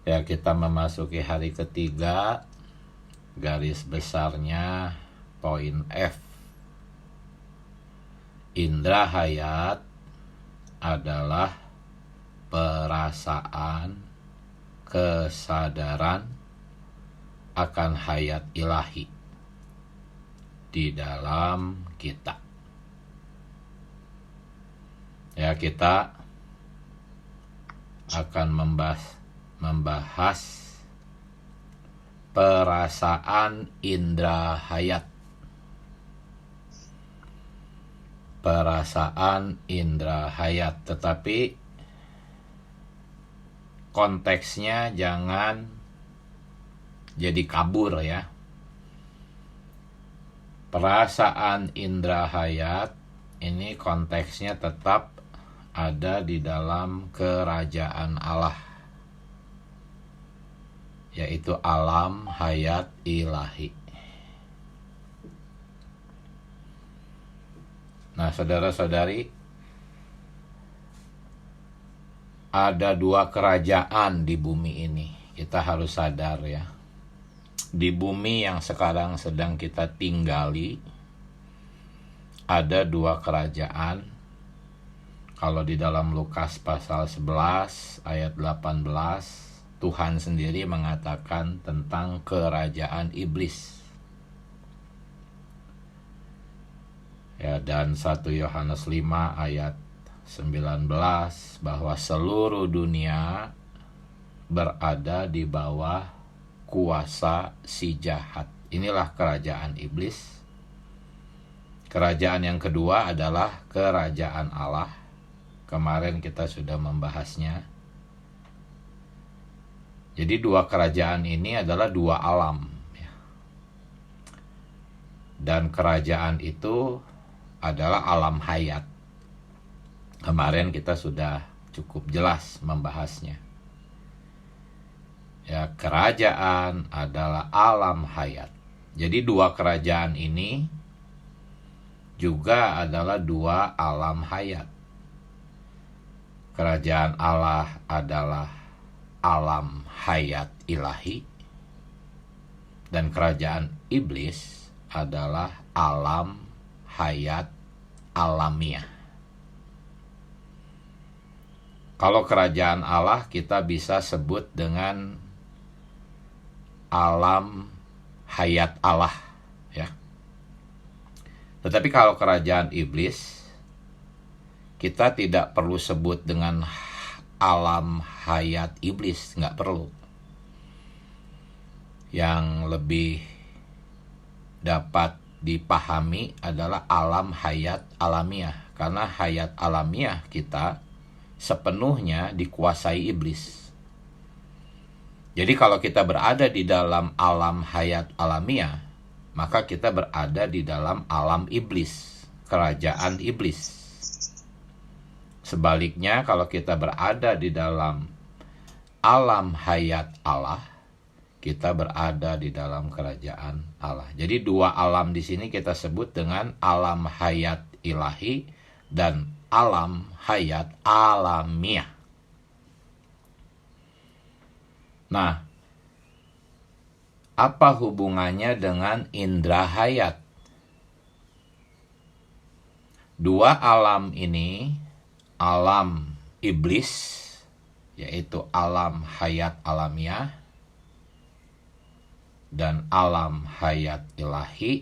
Ya, kita memasuki hari ketiga. Garis besarnya poin F. Indra hayat adalah perasaan, kesadaran akan hayat ilahi di dalam kita. Ya, kita akan membahas perasaan indra hayat. Perasaan indra hayat, tetapi konteksnya jangan jadi kabur ya. Perasaan indra hayat ini konteksnya tetap ada di dalam kerajaan Allah, yaitu alam hayat ilahi. Nah, saudara-saudari, ada dua kerajaan di bumi ini. Kita harus sadar ya. Di bumi yang sekarang sedang kita tinggali, ada dua kerajaan. Kalau di dalam Lukas pasal 11 ayat 18, Tuhan sendiri mengatakan tentang kerajaan iblis. Ya, dan 1 Yohanes 5 ayat 19 bahwa seluruh dunia berada di bawah kuasa si jahat. Inilah kerajaan iblis. Kerajaan yang kedua adalah kerajaan Allah. Kemarin kita sudah membahasnya. Jadi dua kerajaan ini adalah dua alam ya. Dan kerajaan itu adalah alam hayat. Kemarin kita sudah cukup jelas membahasnya. Ya, kerajaan adalah alam hayat. Jadi dua kerajaan ini juga adalah dua alam hayat. Kerajaan Allah adalah alam hayat ilahi, dan kerajaan iblis adalah alam hayat alamiah. Kalau kerajaan Allah kita bisa sebut dengan alam hayat Allah ya. Tetapi kalau kerajaan iblis kita tidak perlu sebut dengan alam hayat iblis, nggak perlu. Yang lebih dapat dipahami adalah alam hayat alamiah, karena hayat alamiah kita sepenuhnya dikuasai iblis. Jadi kalau kita berada di dalam alam hayat alamiah, maka kita berada di dalam alam iblis, kerajaan iblis. Sebaliknya, kalau kita berada di dalam alam hayat Allah, kita berada di dalam kerajaan Allah. Jadi dua alam di sini kita sebut dengan alam hayat ilahi dan alam hayat alamiah. Nah, apa hubungannya dengan indra hayat? Dua alam ini, alam iblis, yaitu alam hayat alamiah, dan alam hayat ilahi,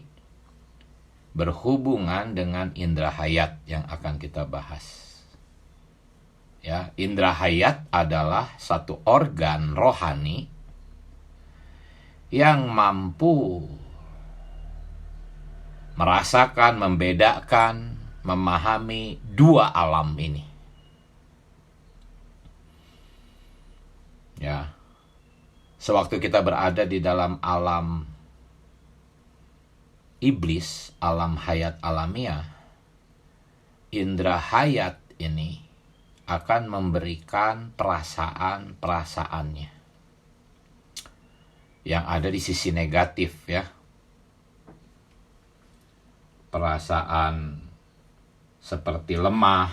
berhubungan dengan indra hayat yang akan kita bahas. Ya, indra hayat adalah satu organ rohani yang mampu merasakan, membedakan, memahami dua alam ini. Ya. Sewaktu kita berada di dalam alam iblis, alam hayat alamiah, indra hayat ini akan memberikan perasaan-perasaannya yang ada di sisi negatif ya. Perasaan seperti lemah,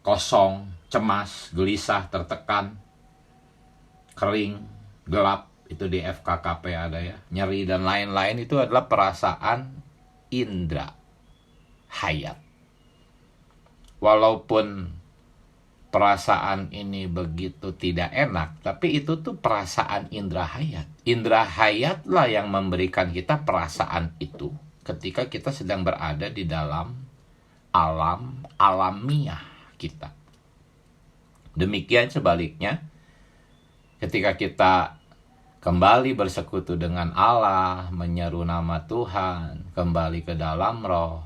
kosong, cemas, gelisah, tertekan, kering, gelap, itu di FKKP ada ya, nyeri dan lain-lain, itu adalah perasaan indra hayat. Walaupun perasaan ini begitu tidak enak, tapi itu tuh perasaan indra hayat. Indra hayatlah yang memberikan kita perasaan itu ketika kita sedang berada di dalam alam alamiah kita. Demikian sebaliknya, ketika kita kembali bersekutu dengan Allah, menyeru nama Tuhan, kembali ke dalam roh,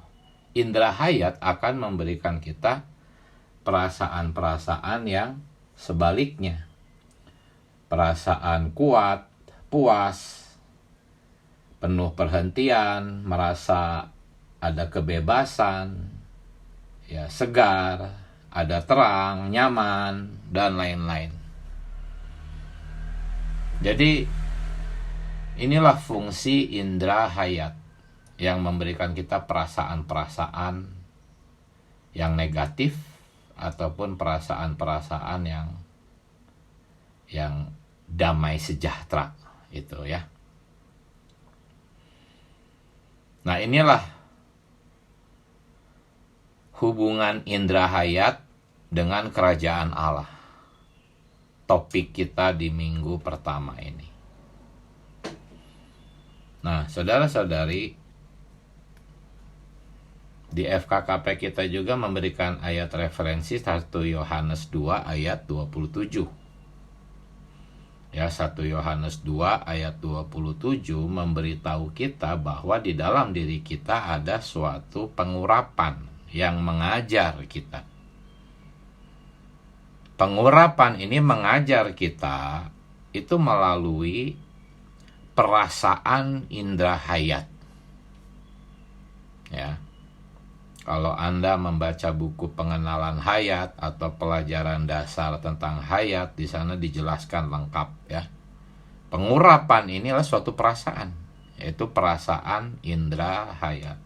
indra hayat akan memberikan kita perasaan-perasaan yang sebaliknya. Perasaan kuat, puas, penuh perhentian, merasa ada kebebasan, ya, segar, ada terang, nyaman, dan lain-lain. Jadi inilah fungsi indra hayat yang memberikan kita perasaan-perasaan yang negatif ataupun perasaan-perasaan yang damai sejahtera itu ya. Nah, inilah hubungan indra hayat dengan kerajaan Allah. Topik kita di minggu pertama ini. Nah, saudara-saudari, di FKKP kita juga memberikan ayat referensi 1 Yohanes 2 ayat 27. Ya, 1 Yohanes 2 ayat 27 memberitahu kita bahwa di dalam diri kita ada suatu pengurapan yang mengajar kita. Pengurapan ini mengajar kita itu melalui perasaan indra hayat. Ya. Kalau Anda membaca buku pengenalan hayat atau pelajaran dasar tentang hayat, di sana dijelaskan lengkap ya. Pengurapan ini adalah suatu perasaan, yaitu perasaan indra hayat.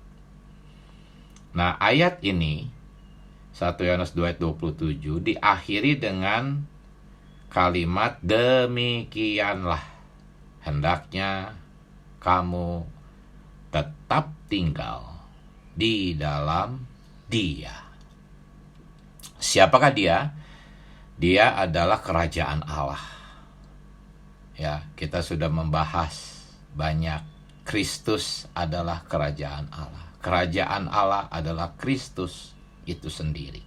Nah, ayat ini 1 Yohanes 2 ayat 27 diakhiri dengan kalimat demikianlah hendaknya kamu tetap tinggal di dalam Dia. Siapakah Dia? Dia adalah kerajaan Allah. Ya, kita sudah membahas banyak. Kristus adalah kerajaan Allah. Kerajaan Allah adalah Kristus itu sendiri.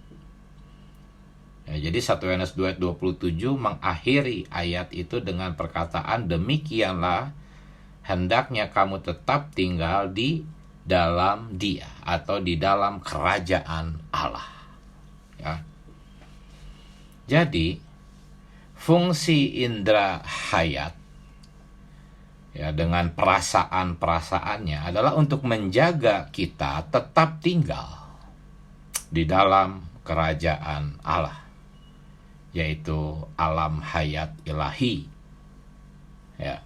Ya, jadi 1 Yohanes 2 ayat 27 mengakhiri ayat itu dengan perkataan demikianlah hendaknya kamu tetap tinggal di dalam Dia atau di dalam kerajaan Allah. Ya. Jadi fungsi indra hayat ya dengan perasaan-perasaannya adalah untuk menjaga kita tetap tinggal di dalam kerajaan Allah, yaitu alam hayat ilahi. Ya.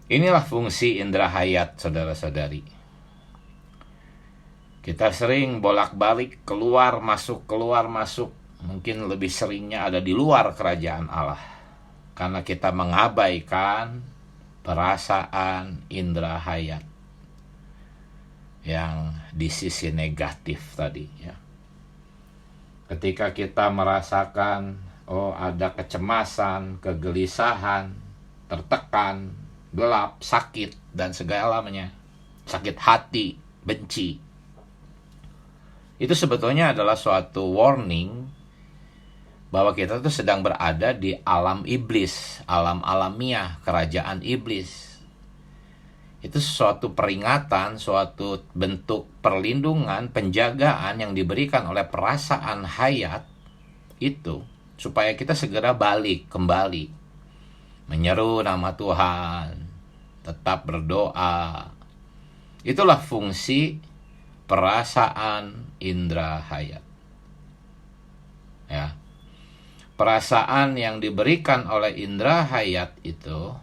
Inilah fungsi indra hayat, saudara-saudari. Kita sering bolak-balik keluar masuk. Mungkin lebih seringnya ada di luar kerajaan Allah. Karena kita mengabaikan perasaan indra hayat yang di sisi negatif tadi ya. Ketika kita merasakan ada kecemasan, kegelisahan, tertekan, gelap, sakit dan segalanya, sakit hati, benci, itu sebetulnya adalah suatu warning bahwa kita tuh sedang berada di alam iblis, alam alamiah, kerajaan iblis. Itu suatu peringatan, suatu bentuk perlindungan, penjagaan yang diberikan oleh perasaan hayat itu supaya kita segera balik kembali, menyeru nama Tuhan, tetap berdoa. Itulah fungsi perasaan indra hayat. Ya. Perasaan yang diberikan oleh indra hayat itu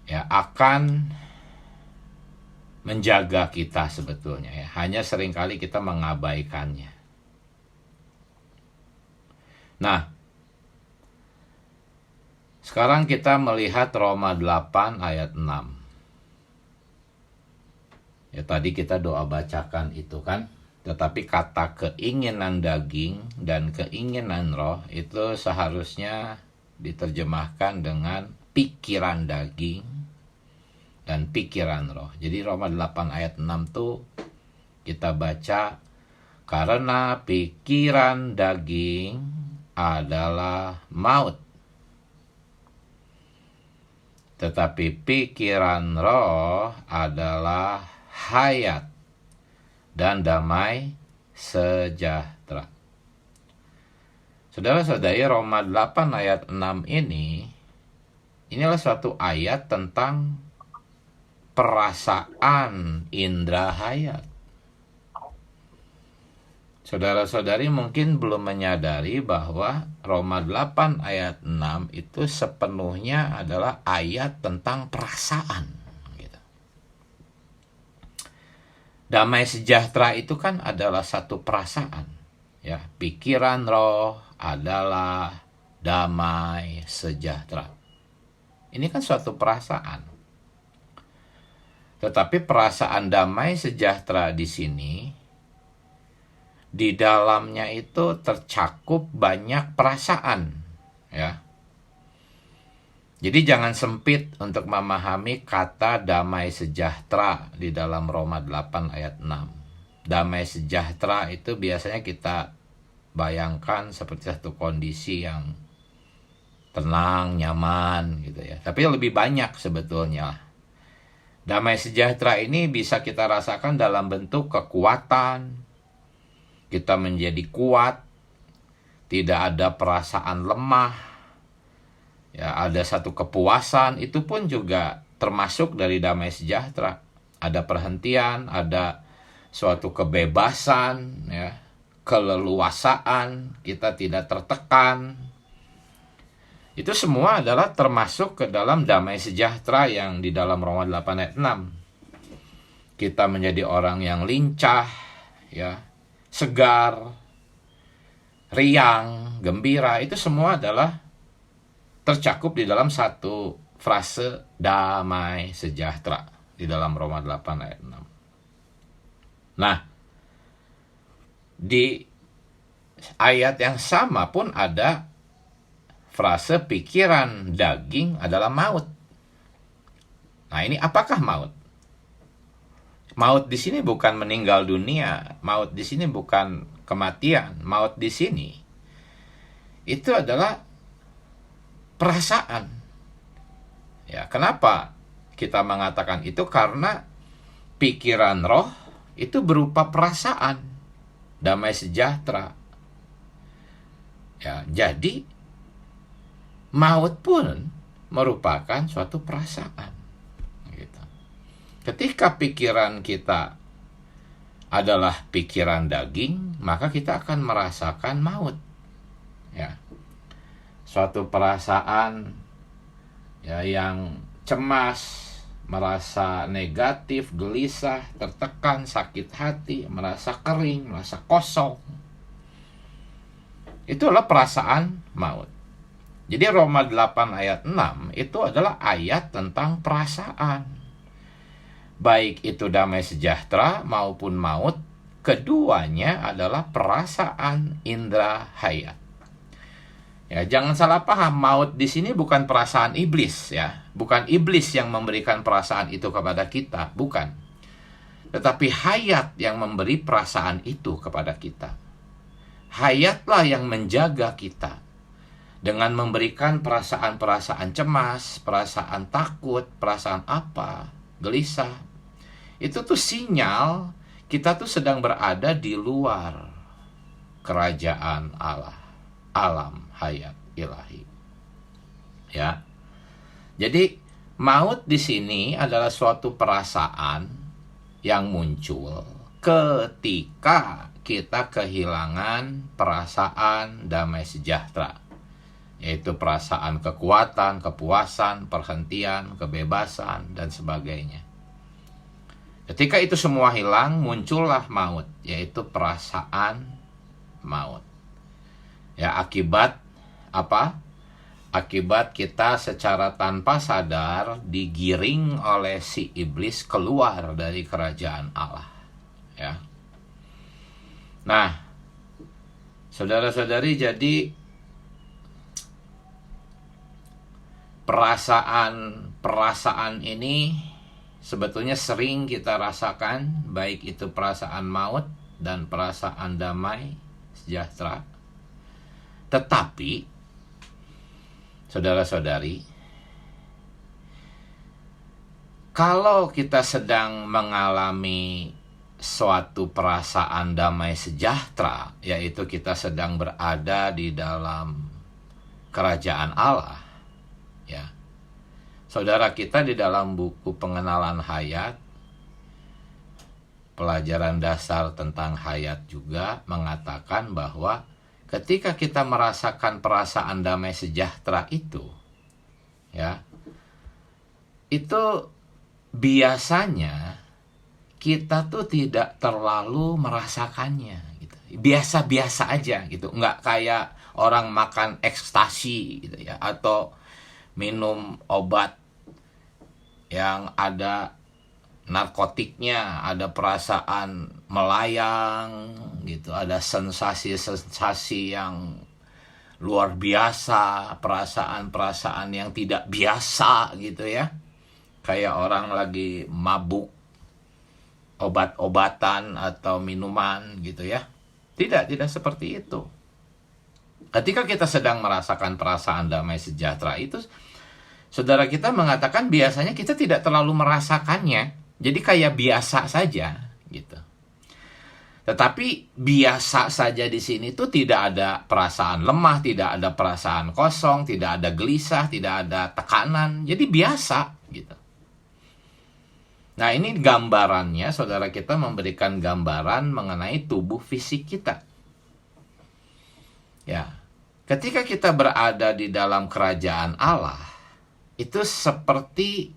ya akan menjaga kita sebetulnya ya. Hanya seringkali kita mengabaikannya. Nah, sekarang kita melihat Roma 8 ayat 6. Ya tadi kita doa bacakan itu kan. Tetapi kata keinginan daging dan keinginan roh itu seharusnya diterjemahkan dengan pikiran daging dan pikiran roh. Jadi Roma 8 ayat 6 tuh kita baca, karena pikiran daging adalah maut, tetapi pikiran roh adalah hayat dan damai sejahtera. Saudara-saudari, Roma 8 ayat 6 inilah suatu ayat tentang perasaan indera hayat. Saudara-saudari mungkin belum menyadari bahwa Roma 8 ayat 6 itu sepenuhnya adalah ayat tentang perasaan. Gitu. Damai sejahtera itu kan adalah satu perasaan. Ya, pikiran roh adalah damai sejahtera. Ini kan suatu perasaan. Tetapi perasaan damai sejahtera di sini, di dalamnya itu tercakup banyak perasaan, ya. Jadi jangan sempit untuk memahami kata damai sejahtera di dalam Roma 8 ayat 6. Damai sejahtera itu biasanya kita bayangkan seperti satu kondisi yang tenang, nyaman gitu ya. Tapi lebih banyak sebetulnya. Damai sejahtera ini bisa kita rasakan dalam bentuk kekuatan. Kita menjadi kuat, tidak ada perasaan lemah, ya ada satu kepuasan, itu pun juga termasuk dari damai sejahtera. Ada perhentian, ada suatu kebebasan, ya, keleluasaan, kita tidak tertekan. Itu semua adalah termasuk ke dalam damai sejahtera yang di dalam Roma 8 ayat 6. Kita menjadi orang yang lincah, ya, segar, riang, gembira, itu semua adalah tercakup di dalam satu frase damai sejahtera di dalam Roma 8 ayat 6. Nah, di ayat yang sama pun ada frase pikiran daging adalah maut. Nah, ini apakah maut? Maut di sini bukan meninggal dunia, maut di sini bukan kematian, maut di sini itu adalah perasaan. Ya, kenapa kita mengatakan itu? Karena pikiran roh itu berupa perasaan, damai sejahtera. Ya, jadi maut pun merupakan suatu perasaan. Ketika pikiran kita adalah pikiran daging, maka kita akan merasakan maut. Ya. Suatu perasaan ya yang cemas, merasa negatif, gelisah, tertekan, sakit hati, merasa kering, merasa kosong. Itu adalah perasaan maut. Jadi Roma 8 ayat 6 itu adalah ayat tentang perasaan. Baik itu damai sejahtera maupun maut, keduanya adalah perasaan indera hayat. Ya, jangan salah paham, maut di sini bukan perasaan iblis ya. Bukan iblis yang memberikan perasaan itu kepada kita, bukan. Tetapi hayat yang memberi perasaan itu kepada kita. Hayatlah yang menjaga kita dengan memberikan perasaan-perasaan cemas, perasaan takut, perasaan apa, gelisah. Itu tuh sinyal kita tuh sedang berada di luar kerajaan Allah, alam hayat ilahi. Ya. Jadi maut di sini adalah suatu perasaan yang muncul ketika kita kehilangan perasaan damai sejahtera, yaitu perasaan kekuatan, kepuasan, perhentian, kebebasan, dan sebagainya. Ketika itu semua hilang, muncullah maut, yaitu perasaan maut. Ya, akibat apa? Akibat kita secara tanpa sadar digiring oleh si iblis keluar dari kerajaan Allah. Ya. Nah, saudara-saudari, jadi perasaan ini sebetulnya sering kita rasakan, baik itu perasaan maut dan perasaan damai sejahtera. Tetapi saudara-saudari, kalau kita sedang mengalami suatu perasaan damai sejahtera, yaitu kita sedang berada di dalam kerajaan Allah, ya. Saudara, kita di dalam buku Pengenalan Hayat, pelajaran dasar tentang hayat juga mengatakan bahwa ketika kita merasakan perasaan damai sejahtera itu, ya, itu biasanya kita tuh tidak terlalu merasakannya, gitu. Biasa-biasa aja, gitu. Nggak kayak orang makan ekstasi, gitu ya, atau minum obat yang ada narkotiknya, ada perasaan melayang gitu, ada sensasi-sensasi yang luar biasa, perasaan-perasaan yang tidak biasa gitu ya. Kayak orang lagi mabuk obat-obatan atau minuman gitu ya. Tidak seperti itu. Ketika kita sedang merasakan perasaan damai sejahtera itu, saudara kita mengatakan biasanya kita tidak terlalu merasakannya. Jadi kayak biasa saja gitu. Tetapi biasa saja di sini tuh tidak ada perasaan lemah, tidak ada perasaan kosong, tidak ada gelisah, tidak ada tekanan. Jadi biasa gitu. Nah, ini gambarannya, saudara kita memberikan gambaran mengenai tubuh fisik kita. Ya, ketika kita berada di dalam kerajaan Allah, itu seperti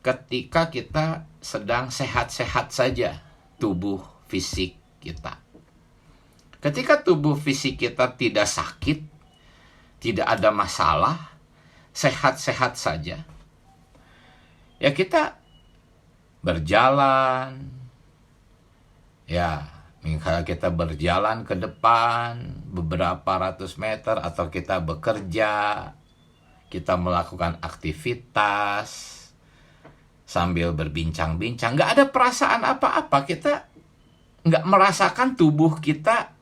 ketika kita sedang sehat-sehat saja tubuh fisik kita. Ketika tubuh fisik kita tidak sakit, tidak ada masalah, sehat-sehat saja, ya kita berjalan, ya misalnya kita berjalan ke depan beberapa ratus meter, atau kita bekerja, kita melakukan aktivitas sambil berbincang-bincang, nggak ada perasaan apa-apa, kita nggak merasakan tubuh kita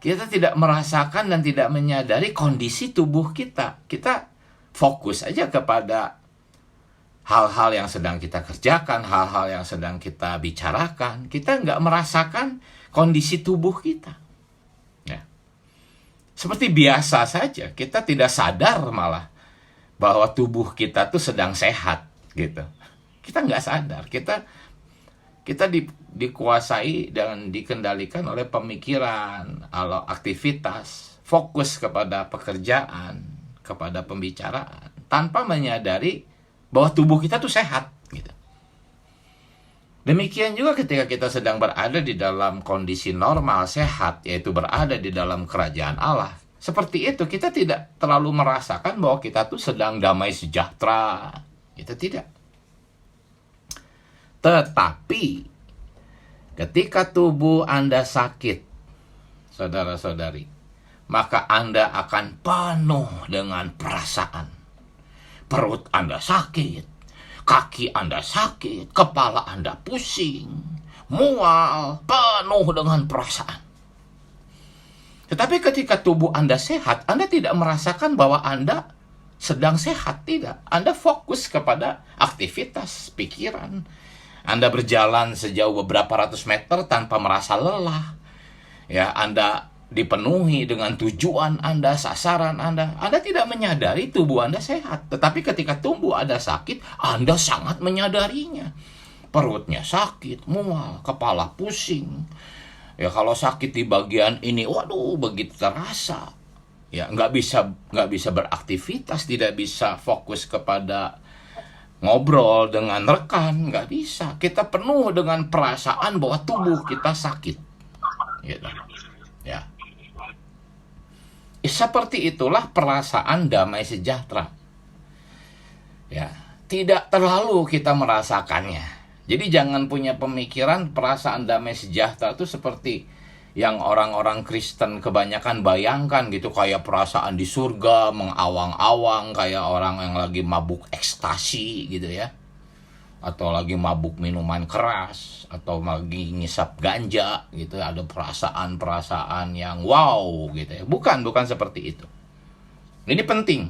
tidak merasakan dan tidak menyadari kondisi tubuh kita. Kita fokus aja kepada hal-hal yang sedang kita kerjakan, hal-hal yang sedang kita bicarakan. Kita nggak merasakan kondisi tubuh kita. Ya. Seperti biasa saja, kita tidak sadar malah bahwa tubuh kita tuh sedang sehat gitu. Kita nggak sadar, kita dikuasai dan dikendalikan oleh pemikiran, atau aktivitas, fokus kepada pekerjaan, kepada pembicaraan, tanpa menyadari bahwa tubuh kita tuh sehat gitu. Demikian juga ketika kita sedang berada di dalam kondisi normal, sehat, yaitu berada di dalam kerajaan Allah. Seperti itu, kita tidak terlalu merasakan bahwa kita tuh sedang damai sejahtera. Itu tidak. Tetapi ketika tubuh Anda sakit, saudara-saudari, maka Anda akan penuh dengan perasaan. Perut Anda sakit, kaki Anda sakit, kepala Anda pusing, mual, penuh dengan perasaan. Tetapi ketika tubuh Anda sehat, Anda tidak merasakan bahwa Anda sedang sehat, tidak. Anda fokus kepada aktivitas pikiran. Anda berjalan sejauh beberapa ratus meter tanpa merasa lelah. Ya, Anda dipenuhi dengan tujuan Anda, sasaran Anda. Anda tidak menyadari tubuh Anda sehat. Tetapi ketika tubuh Anda sakit, Anda sangat menyadarinya. Perutnya sakit, mual, kepala pusing. Ya, kalau sakit di bagian ini, waduh, begitu terasa. Ya, nggak bisa beraktivitas, tidak bisa fokus kepada ngobrol dengan rekan, nggak bisa. Kita penuh dengan perasaan bahwa tubuh kita sakit. Gitu. Ya. Seperti itulah perasaan damai sejahtera. Ya, tidak terlalu kita merasakannya. Jadi jangan punya pemikiran perasaan damai sejahtera itu seperti yang orang-orang Kristen kebanyakan bayangkan gitu, kayak perasaan di surga mengawang-awang, kayak orang yang lagi mabuk ekstasi gitu ya, atau lagi mabuk minuman keras, atau lagi ngisap ganja gitu, ada perasaan-perasaan yang wow gitu ya. Bukan seperti itu. Ini penting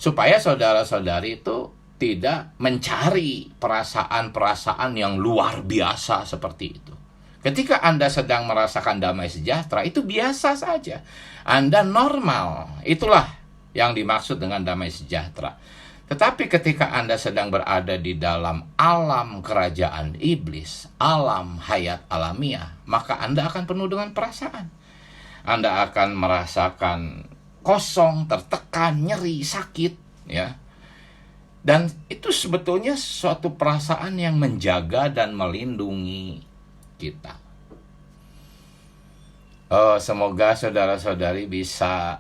supaya saudara-saudari itu tidak mencari perasaan-perasaan yang luar biasa seperti itu. Ketika Anda sedang merasakan damai sejahtera, itu biasa saja. Anda normal. Itulah yang dimaksud dengan damai sejahtera. Tetapi ketika Anda sedang berada di dalam alam kerajaan iblis, alam hayat alamiah, maka Anda akan penuh dengan perasaan. Anda akan merasakan kosong, tertekan, nyeri, sakit, ya. Dan itu sebetulnya suatu perasaan yang menjaga dan melindungi kita. Semoga saudara-saudari bisa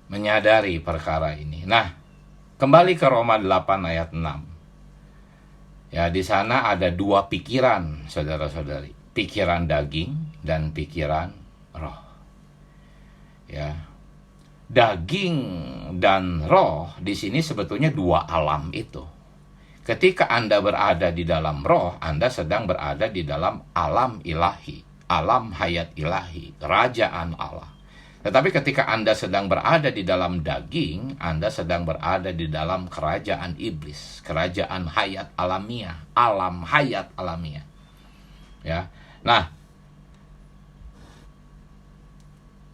menyadari perkara ini. Nah, kembali ke Roma 8 ayat 6. Ya, di sana ada dua pikiran, saudara-saudari. Pikiran daging dan pikiran roh. Ya. Daging dan roh di sini sebetulnya dua alam itu. Ketika Anda berada di dalam roh, Anda sedang berada di dalam alam ilahi, alam hayat ilahi, kerajaan Allah. Tetapi ketika Anda sedang berada di dalam daging, Anda sedang berada di dalam kerajaan iblis, kerajaan hayat alamiah, alam hayat alamiah. Ya. Nah,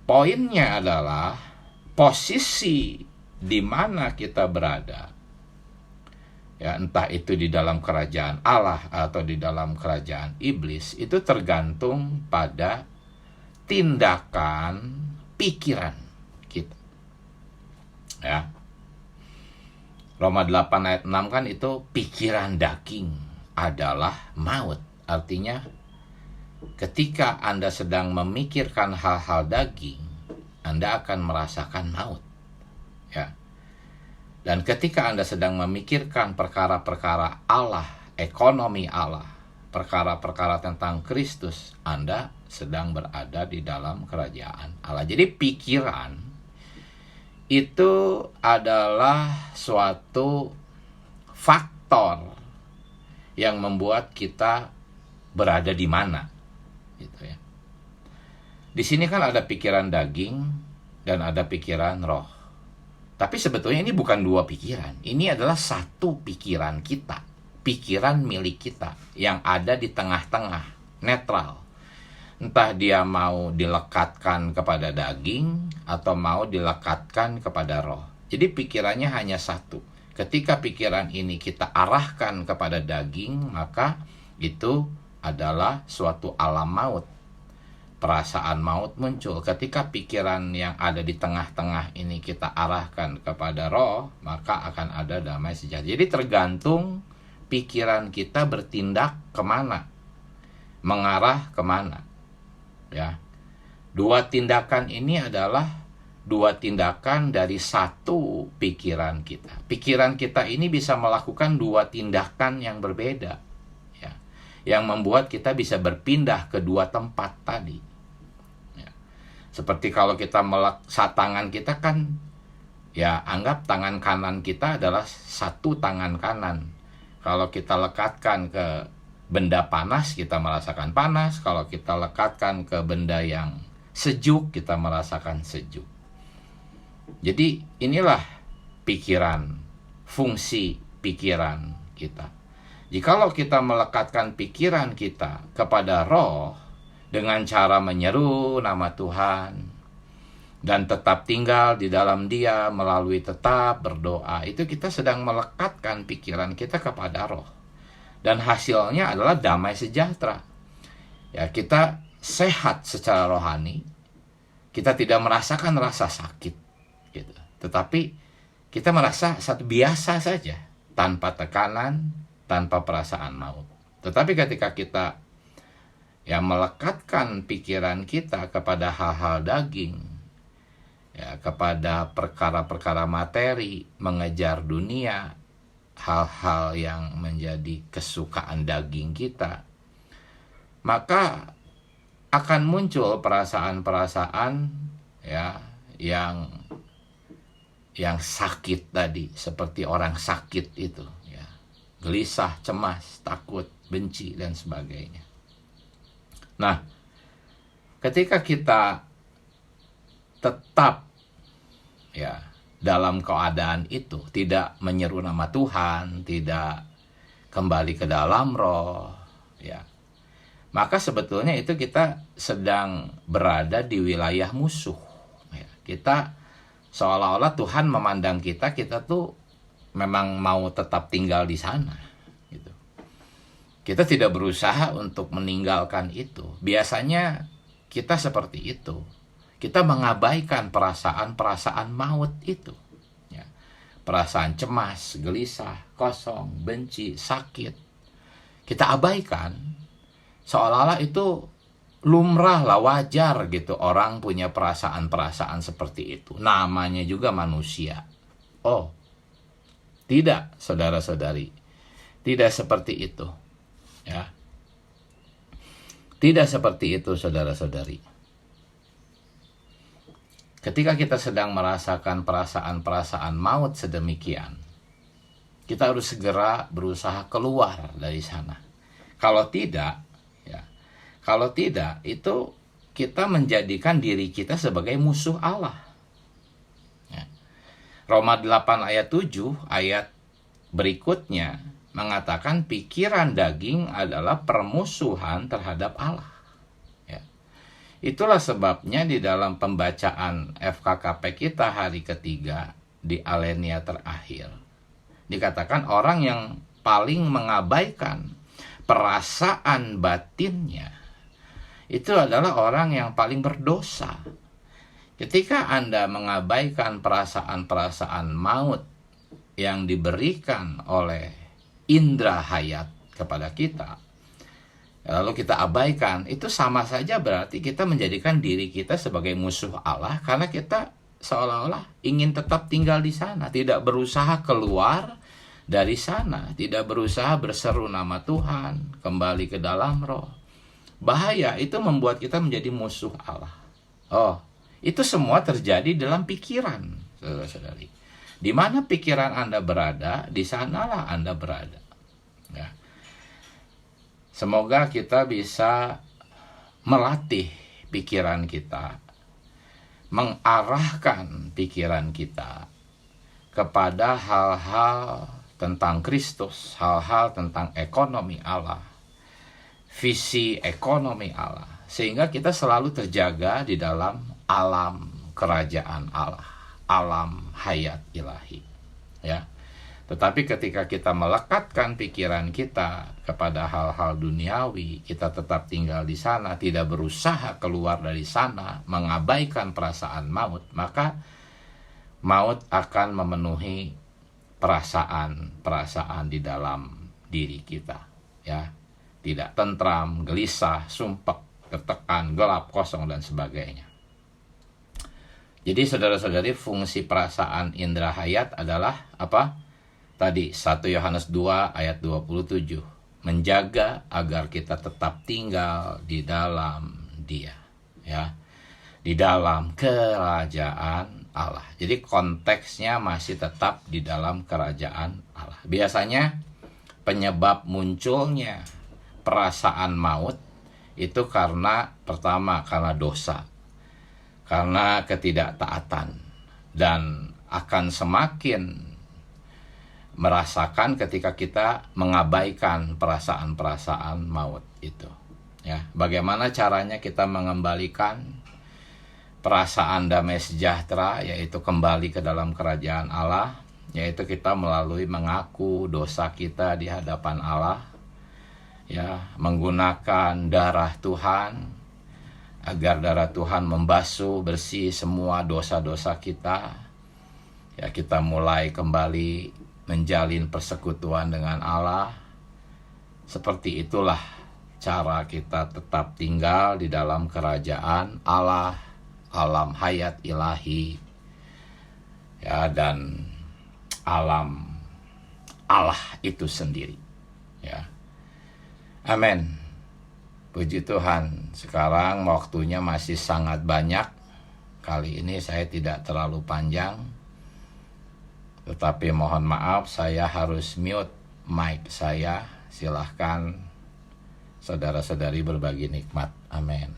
poinnya adalah posisi di mana kita berada. Ya, entah itu di dalam kerajaan Allah atau di dalam kerajaan iblis, itu tergantung pada tindakan pikiran kita. Ya. Roma 8 ayat 6 kan itu pikiran daging adalah maut. Artinya ketika Anda sedang memikirkan hal-hal daging, Anda akan merasakan maut. Ya. Dan ketika Anda sedang memikirkan perkara-perkara Allah, ekonomi Allah, perkara-perkara tentang Kristus, Anda sedang berada di dalam kerajaan Allah. Jadi pikiran itu adalah suatu faktor yang membuat kita berada di mana, gitu ya. Di sini kan ada pikiran daging dan ada pikiran roh. Tapi sebetulnya ini bukan dua pikiran. Ini adalah satu pikiran kita. Pikiran milik kita yang ada di tengah-tengah, netral. Entah dia mau dilekatkan kepada daging atau mau dilekatkan kepada roh. Jadi pikirannya hanya satu. Ketika pikiran ini kita arahkan kepada daging, maka itu adalah suatu alam maut. Perasaan maut muncul. Ketika pikiran yang ada di tengah-tengah ini kita arahkan kepada roh, maka akan ada damai sejahtera. Jadi tergantung pikiran kita bertindak kemana, mengarah kemana. Ya, dua tindakan ini adalah dua tindakan dari satu pikiran kita. Pikiran kita ini bisa melakukan dua tindakan yang berbeda, ya, yang membuat kita bisa berpindah ke dua tempat tadi. Seperti kalau kita tangan kita kan, ya anggap tangan kanan kita adalah satu tangan kanan. Kalau kita lekatkan ke benda panas, kita merasakan panas. Kalau kita lekatkan ke benda yang sejuk, kita merasakan sejuk. Jadi inilah pikiran, fungsi pikiran kita. Jikalau kita melekatkan pikiran kita kepada roh, dengan cara menyeru nama Tuhan dan tetap tinggal di dalam Dia melalui tetap berdoa, itu kita sedang melekatkan pikiran kita kepada roh. Dan hasilnya adalah damai sejahtera. Ya, kita sehat secara rohani. Kita tidak merasakan rasa sakit gitu. Tetapi kita merasa biasa saja, tanpa tekanan, tanpa perasaan maut. Tetapi ketika kita melekatkan pikiran kita kepada hal-hal daging, ya, kepada perkara-perkara materi, mengejar dunia, hal-hal yang menjadi kesukaan daging kita, maka akan muncul perasaan-perasaan ya yang sakit tadi, seperti orang sakit itu ya, gelisah, cemas, takut, benci dan sebagainya. Nah, ketika kita tetap ya dalam keadaan itu, tidak menyeru nama Tuhan, tidak kembali ke dalam roh ya, maka sebetulnya itu kita sedang berada di wilayah musuh ya. Kita seolah-olah Tuhan memandang kita tuh memang mau tetap tinggal di sana gitu. Kita tidak berusaha untuk meninggalkan itu. Biasanya kita seperti itu. Kita mengabaikan perasaan-perasaan maut itu ya. Perasaan cemas, gelisah, kosong, benci, sakit, kita abaikan, seolah-olah itu lumrah lah, wajar gitu orang punya perasaan-perasaan seperti itu. Namanya juga manusia. Oh, tidak, saudara-saudari. Tidak seperti itu. Ya. Tidak seperti itu, saudara-saudari. Ketika kita sedang merasakan perasaan-perasaan maut sedemikian, kita harus segera berusaha keluar dari sana. Kalau tidak, itu kita menjadikan diri kita sebagai musuh Allah. Ya. Roma 8 ayat 7, ayat berikutnya mengatakan pikiran daging adalah permusuhan terhadap Allah. Ya. Itulah sebabnya di dalam pembacaan FKKP kita hari ketiga di Alenia terakhir, dikatakan orang yang paling mengabaikan perasaan batinnya itu adalah orang yang paling berdosa. Ketika Anda mengabaikan perasaan-perasaan maut yang diberikan oleh indera hayat kepada kita, lalu kita abaikan, itu sama saja berarti kita menjadikan diri kita sebagai musuh Allah, karena kita seolah-olah ingin tetap tinggal di sana, tidak berusaha keluar dari sana, tidak berusaha berseru nama Tuhan, kembali ke dalam roh. Bahaya, itu membuat kita menjadi musuh Allah. Oh, itu semua terjadi dalam pikiran, saudara-saudari. Di mana pikiran Anda berada, di sanalah Anda berada. Ya. Semoga kita bisa melatih pikiran kita, mengarahkan pikiran kita kepada hal-hal tentang Kristus, hal-hal tentang ekonomi Allah, visi ekonomi Allah, sehingga kita selalu terjaga di dalam alam kerajaan Allah, alam hayat ilahi ya. Tetapi ketika kita melekatkan pikiran kita kepada hal-hal duniawi, kita tetap tinggal di sana, tidak berusaha keluar dari sana, mengabaikan perasaan maut, maka maut akan memenuhi perasaan-perasaan di dalam diri kita ya. Tidak tentram, gelisah, sumpek, tertekan, gelap, kosong, dan sebagainya. Jadi saudara-saudari, fungsi perasaan indera hayat adalah apa? Tadi 1 Yohanes 2 ayat 27. Menjaga agar kita tetap tinggal di dalam Dia. Ya, di dalam kerajaan Allah. Jadi konteksnya masih tetap di dalam kerajaan Allah. Biasanya penyebab munculnya perasaan maut itu pertama karena dosa, karena ketidaktaatan, dan akan semakin merasakan ketika kita mengabaikan perasaan-perasaan maut itu ya. Bagaimana caranya kita mengembalikan perasaan damai sejahtera, yaitu kembali ke dalam kerajaan Allah, yaitu kita melalui mengaku dosa kita di hadapan Allah ya, menggunakan darah Tuhan, agar darah Tuhan membasuh bersih semua dosa-dosa kita ya. Kita mulai kembali menjalin persekutuan dengan Allah. Seperti itulah cara kita tetap tinggal di dalam kerajaan Allah, alam hayat ilahi ya, dan alam Allah itu sendiri, ya. Amin. Puji Tuhan, sekarang waktunya masih sangat banyak. Kali ini saya tidak terlalu panjang, tetapi mohon maaf saya harus mute mic saya. Silahkan saudara-saudari berbagi nikmat. Amin.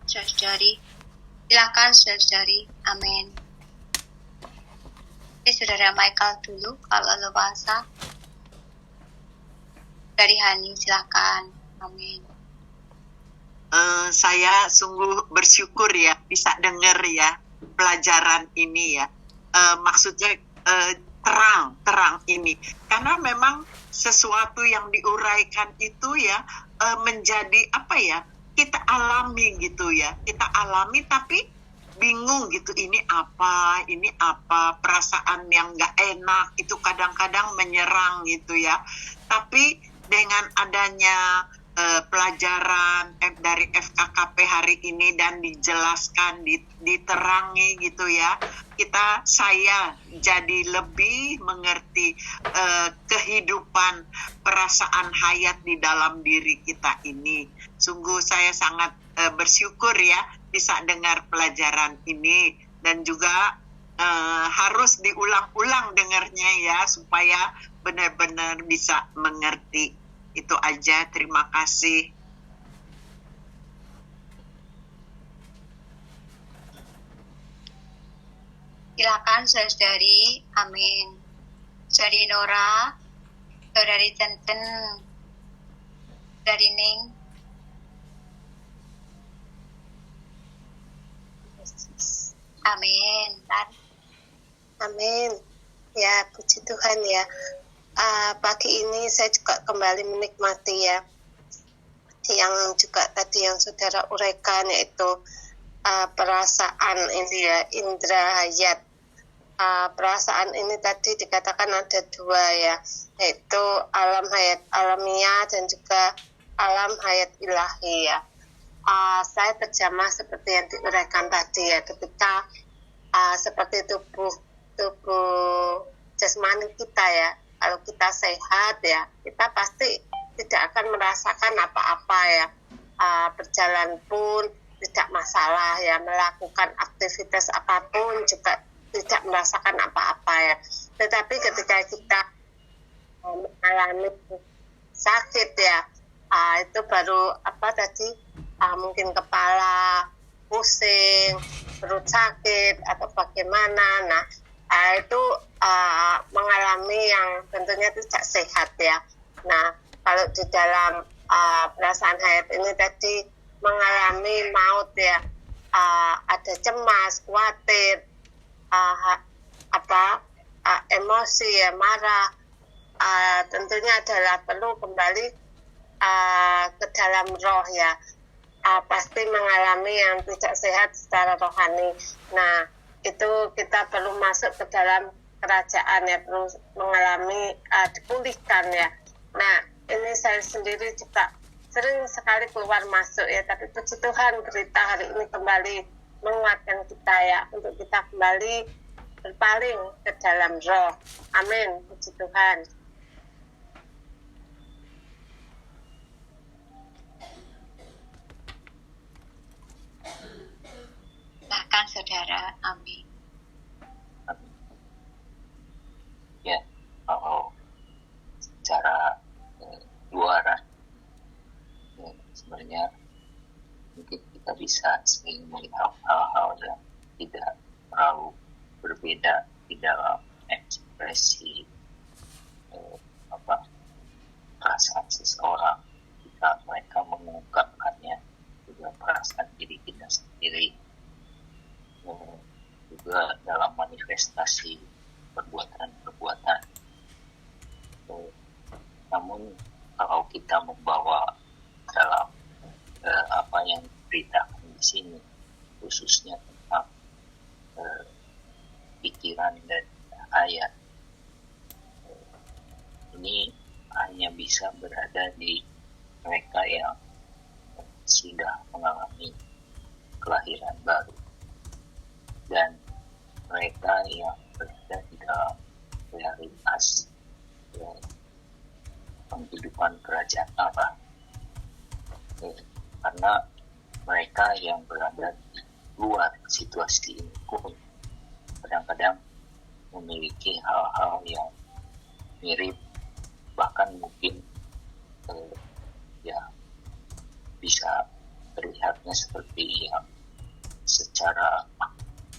Saudari, silakan saudari. Amin. Saudara Michael dulu kalau leluasa. Dari Hani silakan. Amin. Saya sungguh bersyukur ya bisa dengar ya pelajaran ini ya. Maksudnya terang ini karena memang sesuatu yang diuraikan itu ya menjadi apa ya, kita alami gitu ya, kita alami tapi bingung gitu, ini apa, perasaan yang nggak enak itu kadang-kadang menyerang gitu ya. Tapi dengan adanya pelajaran dari FKKP hari ini dan dijelaskan, diterangi gitu ya, saya jadi lebih mengerti kehidupan perasaan hayat di dalam diri kita ini. Sungguh saya sangat bersyukur ya bisa dengar pelajaran ini, dan juga harus diulang-ulang dengarnya ya supaya benar-benar bisa mengerti. Itu aja, terima kasih. Silakan saudari. Amin. Saudari Nora, saudari Tenten, saudari Ning. Amin. Amin. Ya, puji Tuhan ya. Pagi ini saya juga kembali menikmati ya yang juga tadi yang saudara uraikan, yaitu perasaan ini ya, indra hayat. Perasaan ini tadi dikatakan ada dua ya, yaitu alam hayat alamiah dan juga alam hayat ilahi ya. Saya terjamah seperti yang diuraikan tadi ya, ketika seperti tubuh jasmani kita ya, kalau kita sehat ya, kita pasti tidak akan merasakan apa-apa ya, berjalan pun tidak masalah ya, melakukan aktivitas apapun juga tidak merasakan apa-apa ya. Tetapi ketika kita mengalami sakit ya, itu baru mungkin kepala pusing, perut sakit atau bagaimana. Nah, itu mengalami yang tentunya tidak sehat ya. Nah, kalau di dalam perasaan hayat ini tadi mengalami maut ya, ada cemas, khawatir, emosi ya, marah, tentunya adalah perlu kembali ke dalam roh ya. Pasti mengalami yang tidak sehat secara rohani. Nah, itu kita perlu masuk ke dalam kerajaan ya, perlu mengalami dipulihkan ya. Nah, ini saya sendiri juga sering sekali keluar masuk ya, tapi puji Tuhan berita hari ini kembali menguatkan kita ya, untuk kita kembali berpaling ke dalam roh. Amin, puji Tuhan. Bahkan saudara. Amin. Ya, kalau secara luaran sebenarnya mungkin kita bisa sering melihat hal-hal yang tidak terlalu berbeda di dalam ekspresi perasaan seseorang jika mereka mengungkapkannya juga perasaan diri kita sendiri, juga dalam manifestasi perbuatan-perbuatan. Namun kalau kita membawa dalam apa yang diberitakan di sini, khususnya tentang pikiran dan ayat, ini hanya bisa berada di mereka yang sudah mengalami kelahiran baru, dan mereka yang berada di dalam realitas penghidupan kerajaan Allah. Karena mereka yang berada di luar situasi ini pun kadang-kadang memiliki hal-hal yang mirip, bahkan mungkin ya bisa terlihatnya seperti yang secara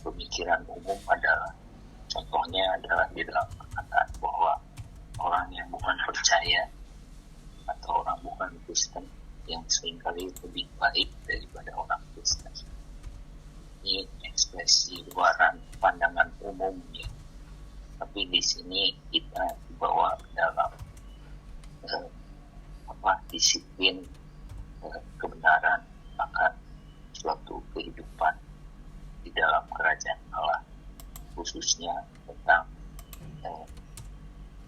pemikiran umum adalah, contohnya adalah di dalam perkataan bahwa orang yang bukan percaya atau orang bukan Kristen yang seringkali lebih baik daripada orang Kristen. Ini ekspresi luaran pandangan umumnya, tapi di sini kita dibawa dalam disiplin kebenaran akan suatu kehidupan di dalam kerajaan Allah, khususnya tentang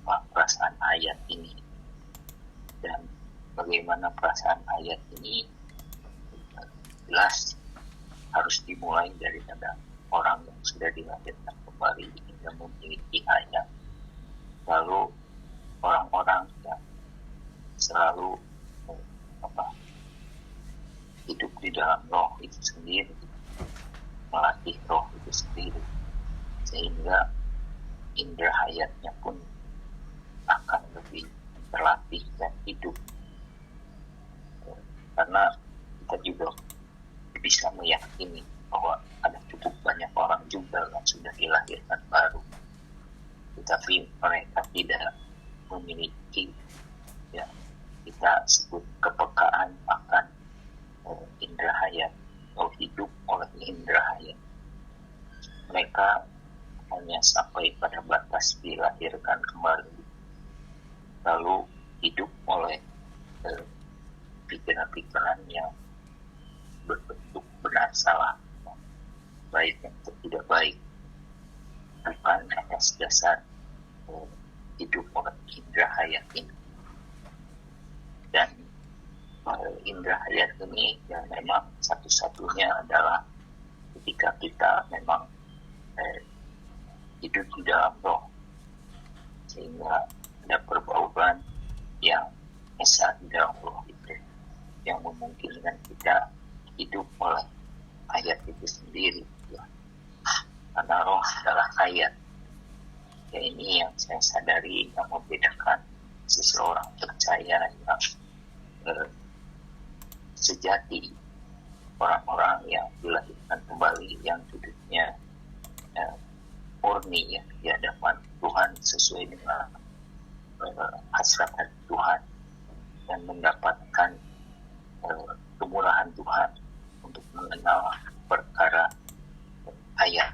perasaan ayat ini, dan bagaimana perasaan ayat ini jelas harus dimulai daripada orang yang sudah dilahirkan kembali hingga memiliki ayat. Lalu orang-orang yang selalu hidup di dalam roh itu sendiri, melatih roh itu sendiri, sehingga indera hayatnya pun akan lebih terlatih dan hidup. Karena kita juga bisa meyakini bahwa ada cukup banyak orang juga yang sudah dilahirkan baru, tetapi mereka tidak memiliki kita sebut kepekaan akan indera hayat atau hidup oleh indera hayat. Mereka hanya sampai pada batas dilahirkan kembali, lalu hidup oleh pikiran-pikiran yang berbentuk benar salah, baik atau tidak baik, bukan atas dasar hidup oleh indera hayat ini. Dan indera hayat ini yang memang satu-satunya adalah ketika kita memang hidup di dalam roh, sehingga ada perbauran yang esa di dalam roh itu yang memungkinkan kita hidup oleh ayat itu sendiri, karena roh adalah ayat. Ya, ini yang saya sadari yang membedakan seseorang percaya yang sejati, orang-orang yang dilahirkan kembali, yang hidupnya murni ya di hadapan Tuhan sesuai dengan hasrat hati Tuhan, dan mendapatkan kemurahan Tuhan untuk mengenal perkara ayat.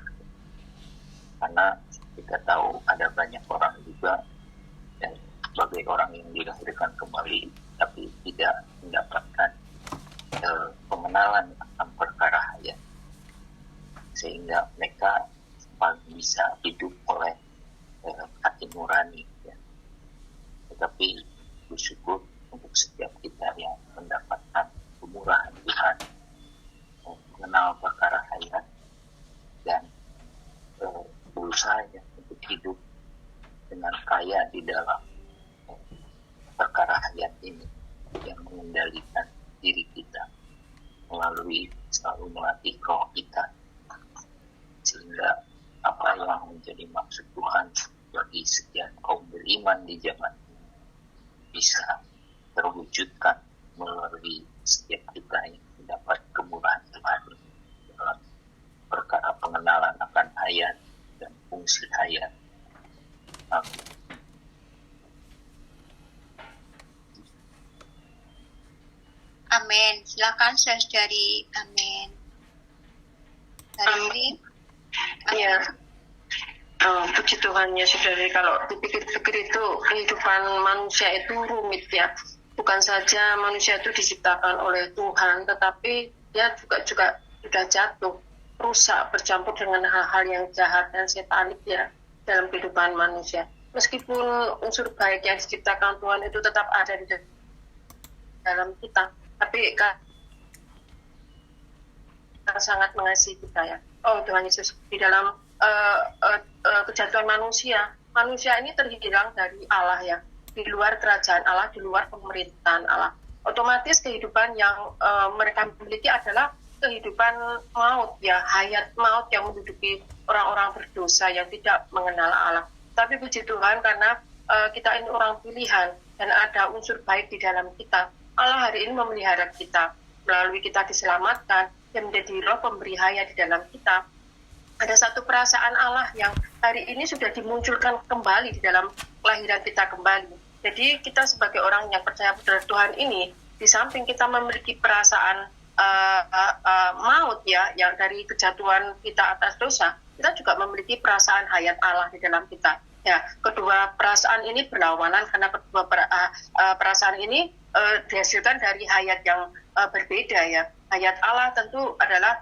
Karena kita tahu ada banyak orang juga sebagai orang yang dilahirkan kembali tapi tidak mendapatkan pengenalan tentang perkara hayat, sehingga mereka paling bisa hidup oleh hati nurani ya. Tetapi bersyukur untuk setiap kita yang mendapatkan kemurahan Tuhan, mengenal perkara hayat, dan berusaha untuk hidup dengan kaya di dalam perkara hayat ini yang mengendalikan diri kita melalui selalu melatih roh kita, sehingga apa yang menjadi maksud Tuhan bagi setiap kaum beriman di zaman ini bisa terwujudkan melalui setiap kita yang mendapat kemurahan Tuhan dalam perkara pengenalan akan hayat dan fungsi hayat. Amin. Amin. Silakan saudari. Amin. Saudari. Ya, puji Tuhan ya saudari. Kalau dipikir-pikir itu kehidupan manusia itu rumit ya. Bukan saja manusia itu diciptakan oleh Tuhan, tetapi dia juga sudah jatuh, rusak, bercampur dengan hal-hal yang jahat dan setanik ya dalam kehidupan manusia. Meskipun unsur baik yang diciptakan Tuhan itu tetap ada di dalam dalam kita, tapi Tuhan sangat mengasihi kita ya. Oh Tuhan Yesus, di dalam kejatuhan manusia ini terhilang dari Allah ya, di luar kerajaan Allah, di luar pemerintahan Allah. Otomatis kehidupan yang mereka miliki adalah kehidupan maut ya, hayat maut yang menduduki orang-orang berdosa yang tidak mengenal Allah. Tapi puji Tuhan, karena kita ini orang pilihan dan ada unsur baik di dalam kita, Allah hari ini memelihara kita melalui kita diselamatkan dan menjadi roh pemberi hayat di dalam kita. Ada satu perasaan Allah yang hari ini sudah dimunculkan kembali di dalam kelahiran kita kembali. Jadi kita sebagai orang yang percaya pada Tuhan ini, di samping kita memiliki perasaan maut ya, yang dari kejatuhan kita atas dosa, kita juga memiliki perasaan hayat Allah di dalam kita. Ya, kedua perasaan ini berlawanan karena kedua perasaan ini dihasilkan dari hayat yang berbeda ya. Hayat Allah tentu adalah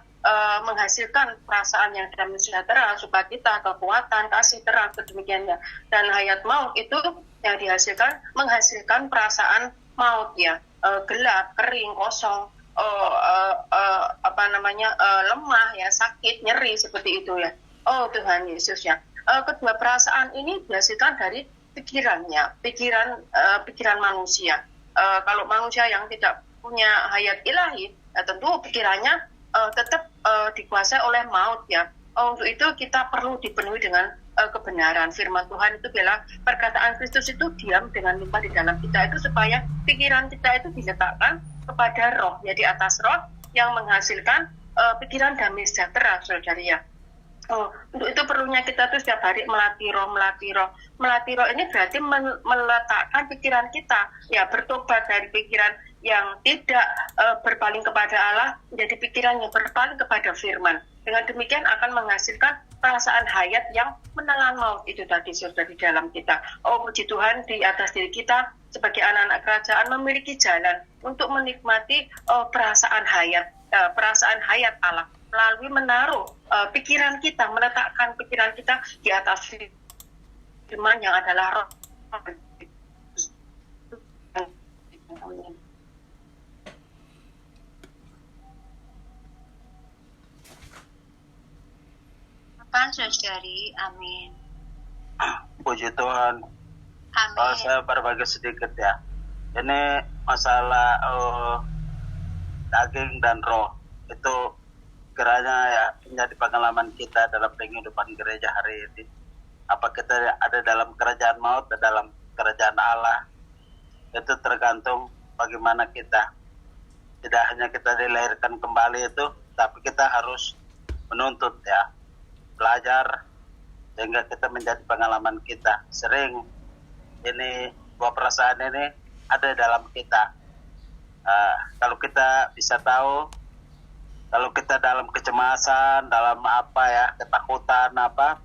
menghasilkan perasaan yang damai sejahtera, sukacita, kekuatan, kasih, terang, sedemikiannya. Dan hayat maut itu yang menghasilkan perasaan maut ya, gelap, kering, kosong, lemah ya, sakit, nyeri seperti itu ya. Oh Tuhan Yesus ya. Kedua perasaan ini dihasilkan dari pikiran manusia. Kalau manusia yang tidak punya hayat ilahi, ya tentu pikirannya tetap dikuasai oleh maut ya. Untuk itu kita perlu dipenuhi dengan kebenaran. Firman Tuhan itu bilang perkataan Kristus itu diam dengan limpah di dalam kita, itu supaya pikiran kita itu diletakkan kepada roh, ya, di atas roh yang menghasilkan pikiran damai sejahtera, saudari ya. Untuk itu perlunya kita tuh setiap hari melatih roh. Melatih roh ini berarti meletakkan pikiran kita ya, bertobat dari pikiran yang tidak berpaling kepada Allah menjadi pikiran yang berpaling kepada firman. Dengan demikian akan menghasilkan perasaan hayat yang menelan maut itu tadi sudah di dalam kita. Oh puji Tuhan, di atas diri kita sebagai anak-anak kerajaan memiliki jalan untuk menikmati perasaan hayat Allah melalui menaruh pikiran kita, meletakkan pikiran kita di atas firman yang adalah roh. Kan saudari, amin. Puji Tuhan. Amin. Saya berbagi sedikit ya. Ini masalah daging dan roh itu kiranya ya menjadi pengalaman kita dalam kehidupan gereja hari ini. Apa kita ada dalam kerajaan maut atau dalam kerajaan Allah, itu tergantung bagaimana kita. Tidak hanya kita dilahirkan kembali itu, tapi kita harus menuntut ya, belajar sehingga kita menjadi pengalaman kita. Sering ini buah perasaan ini ada dalam kita. Kalau kita bisa tahu, kalau kita dalam kecemasan, dalam apa ya, ketakutan apa,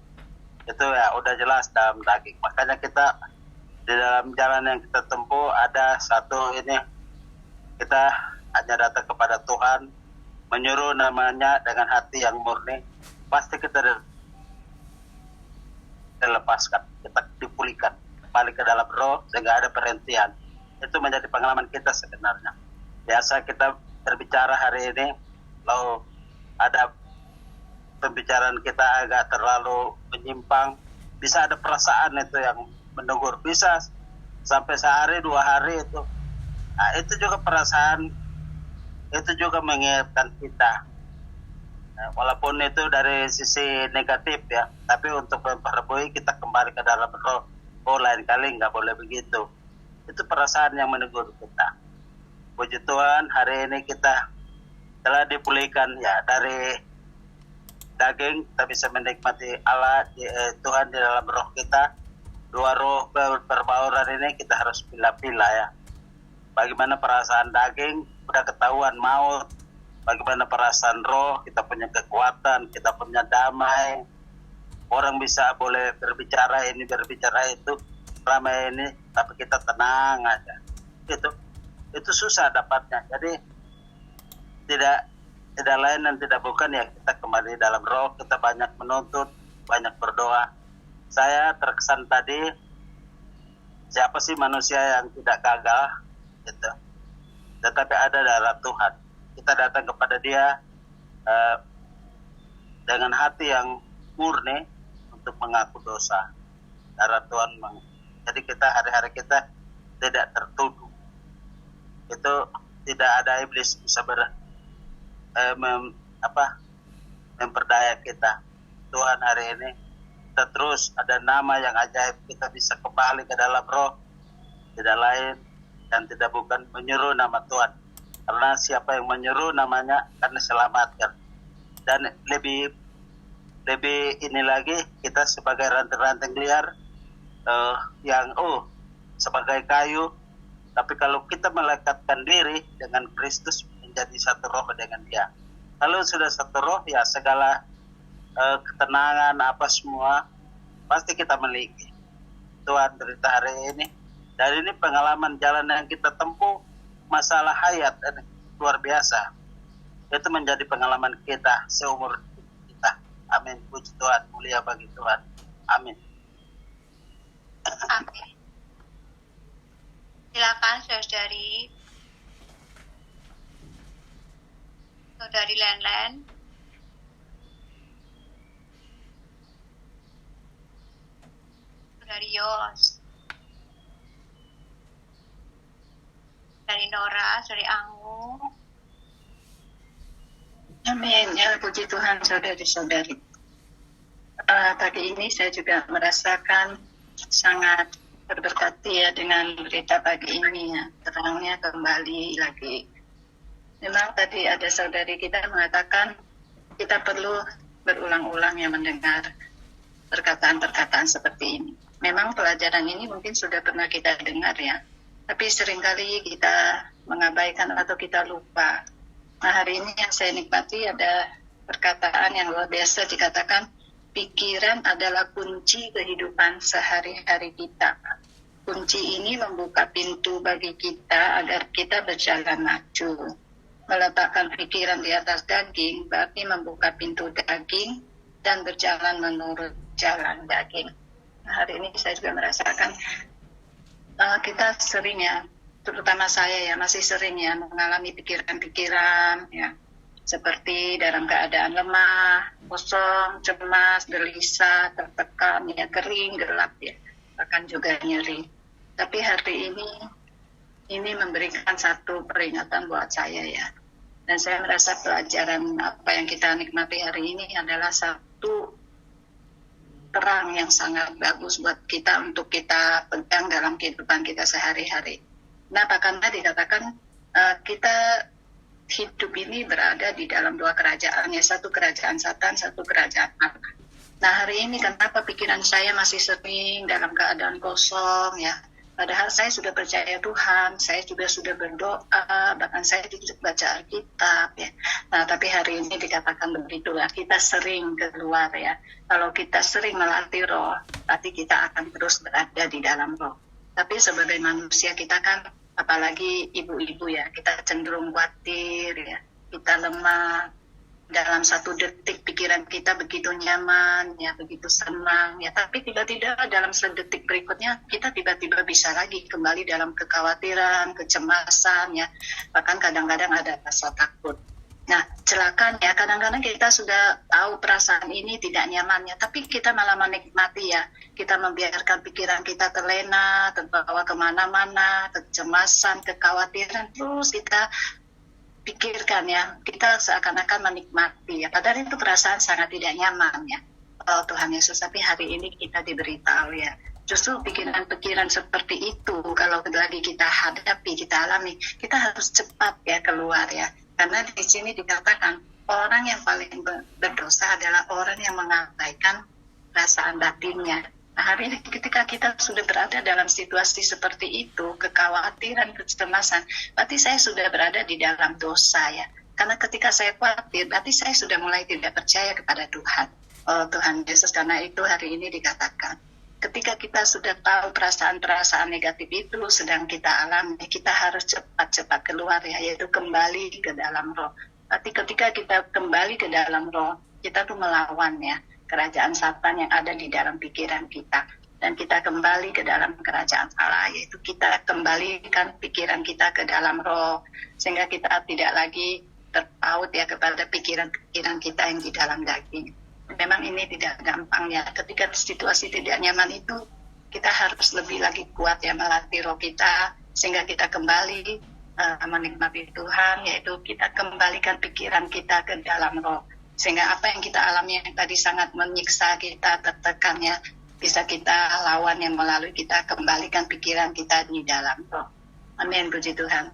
itu ya udah jelas dalam daging. Makanya kita di dalam jalan yang kita tempuh ada satu ini, kita hanya datang kepada Tuhan, menyuruh namanya dengan hati yang murni, pasti kita dilepaskan, kita dipulihkan kembali ke dalam roh sehingga ada perhentian. Itu menjadi pengalaman kita sebenarnya. Biasa kita berbicara hari ini, lalu ada pembicaraan kita agak terlalu menyimpang, bisa ada perasaan itu yang menegur, bisa sampai sehari 2 hari itu. Nah, itu juga perasaan, itu juga mengingatkan kita. Nah, walaupun itu dari sisi negatif ya, tapi untuk memperbaiki kita kembali ke dalam roh. Oh, lain kali nggak boleh begitu. Itu perasaan yang menegur kita. Puji Tuhan, hari ini kita telah dipulihkan ya dari daging, kita bisa menikmati Allah Tuhan di dalam roh kita. 2 roh berbauran ini kita harus pilih-pilih ya. Bagaimana perasaan daging udah ketahuan maut, bagaimana perasaan roh, kita punya kekuatan, kita punya damai. Orang bisa boleh berbicara ini, berbicara itu, ramai ini, tapi kita tenang aja. Itu susah dapatnya. Jadi tidak lain dan tidak bukan ya, kita kembali dalam roh, kita banyak menuntut, banyak berdoa. Saya terkesan tadi, siapa sih manusia yang tidak gagal gitu. tetapi ada darah Tuhan. Kita datang kepada Dia dengan hati yang murni untuk mengaku dosa. Darah Tuhan jadi kita hari-hari kita tidak tertuduh. Itu tidak ada iblis bisa memperdaya kita. Tuhan hari ini kita terus ada nama yang ajaib, kita bisa kembali ke dalam roh, tidak lain dan tidak bukan menyeru nama Tuhan. Karena siapa yang menyeru namanya akan diselamatkan. Dan lebih ini lagi, kita sebagai ranting-ranting liar yang sebagai kayu, tapi kalau kita melekatkan diri dengan Kristus menjadi satu roh dengan Dia. Kalau sudah satu roh, ya segala ketenangan apa semua pasti kita miliki. Tuhan cerita hari ini, dan ini pengalaman jalan yang kita tempuh, masalah hayat luar biasa. Itu menjadi pengalaman kita seumur kita. Amin. Puji Tuhan, mulia bagi Tuhan. Amin. Amin. Silakan saudari Len. Saudari Yos, dari Nora, dari Anggu. Amin. Ya, puji Tuhan saudari-saudari. Pagi ini saya juga merasakan sangat berberkati ya dengan berita pagi ini ya. Terangnya kembali lagi. Memang tadi ada saudari kita mengatakan kita perlu berulang-ulang ya mendengar perkataan-perkataan seperti ini. Memang pelajaran ini mungkin sudah pernah kita dengar ya. Tapi seringkali kita mengabaikan atau kita lupa. Nah, hari ini yang saya nikmati ada perkataan yang luar biasa dikatakan, pikiran adalah kunci kehidupan sehari-hari kita. Kunci ini membuka pintu bagi kita agar kita berjalan maju. Meletakkan pikiran di atas daging berarti membuka pintu daging dan berjalan menurut jalan daging. Nah, hari ini saya juga merasakan kita sering ya, terutama saya ya masih sering ya mengalami pikiran-pikiran ya seperti dalam keadaan lemah, kosong, cemas, gelisah, tertekan, ya kering, gelap ya, bahkan juga nyeri. Tapi hari ini memberikan satu peringatan buat saya ya. Dan saya merasa pelajaran apa yang kita nikmati hari ini adalah satu terang yang sangat bagus buat kita untuk kita pegang dalam kehidupan kita sehari-hari. Kenapa? Karena dikatakan kita hidup ini berada di dalam dua kerajaan ya, satu kerajaan Satan, satu kerajaan Allah. Nah, hari ini kenapa pikiran saya masih sering dalam keadaan kosong ya? Padahal saya sudah percaya Tuhan, saya juga sudah berdoa, bahkan saya juga baca Alkitab ya. Nah, tapi hari ini dikatakan begitulah, kita sering keluar ya. Kalau kita sering melatih roh, berarti kita akan terus berada di dalam roh. Tapi sebagai manusia kita kan, apalagi ibu-ibu ya, kita cenderung khawatir ya, kita lemah. Dalam satu detik pikiran kita begitu nyaman, ya begitu senang, ya tapi tiba-tiba dalam sedetik berikutnya kita tiba-tiba bisa lagi kembali dalam kekhawatiran, kecemasan, ya bahkan kadang-kadang ada rasa takut. Nah celakanya kadang-kadang kita sudah tahu perasaan ini tidak nyamannya, tapi kita malah menikmati ya, kita membiarkan pikiran kita terlena, terbawa kemana-mana, kecemasan, kekhawatiran, terus kita pikirkan ya, kita seakan-akan menikmati ya, padahal itu perasaan sangat tidak nyaman ya. Oh Tuhan Yesus, tapi hari ini kita diberitahu ya, justru pikiran-pikiran seperti itu kalau lagi kita hadapi, kita alami, kita harus cepat ya keluar ya, karena di sini dikatakan orang yang paling berdosa adalah orang yang mengabaikan perasaan batinnya. Nah, hari ini ketika kita sudah berada dalam situasi seperti itu, kekhawatiran, kecemasan, berarti saya sudah berada di dalam dosa ya. Karena ketika saya khawatir, berarti saya sudah mulai tidak percaya kepada Tuhan. Oh Tuhan Yesus, karena itu hari ini dikatakan, ketika kita sudah tahu perasaan-perasaan negatif itu sedang kita alami, kita harus cepat-cepat keluar ya, yaitu kembali ke dalam roh. Berarti ketika kita kembali ke dalam roh, kita tuh melawan ya kerajaan Satan yang ada di dalam pikiran kita. dan kita kembali ke dalam kerajaan Allah, yaitu kita kembalikan pikiran kita ke dalam roh, sehingga kita tidak lagi terpaut ya kepada pikiran-pikiran kita yang di dalam daging. Memang ini tidak gampang ya, ketika situasi tidak nyaman itu kita harus lebih lagi kuat ya melatih roh kita, sehingga kita kembali menikmati Tuhan, yaitu kita kembalikan pikiran kita ke dalam roh, sehingga apa yang kita alami yang tadi sangat menyiksa kita, tertekan ya, bisa kita lawan yang melalui kita kembalikan pikiran kita di dalam roh. Amin, puji Tuhan.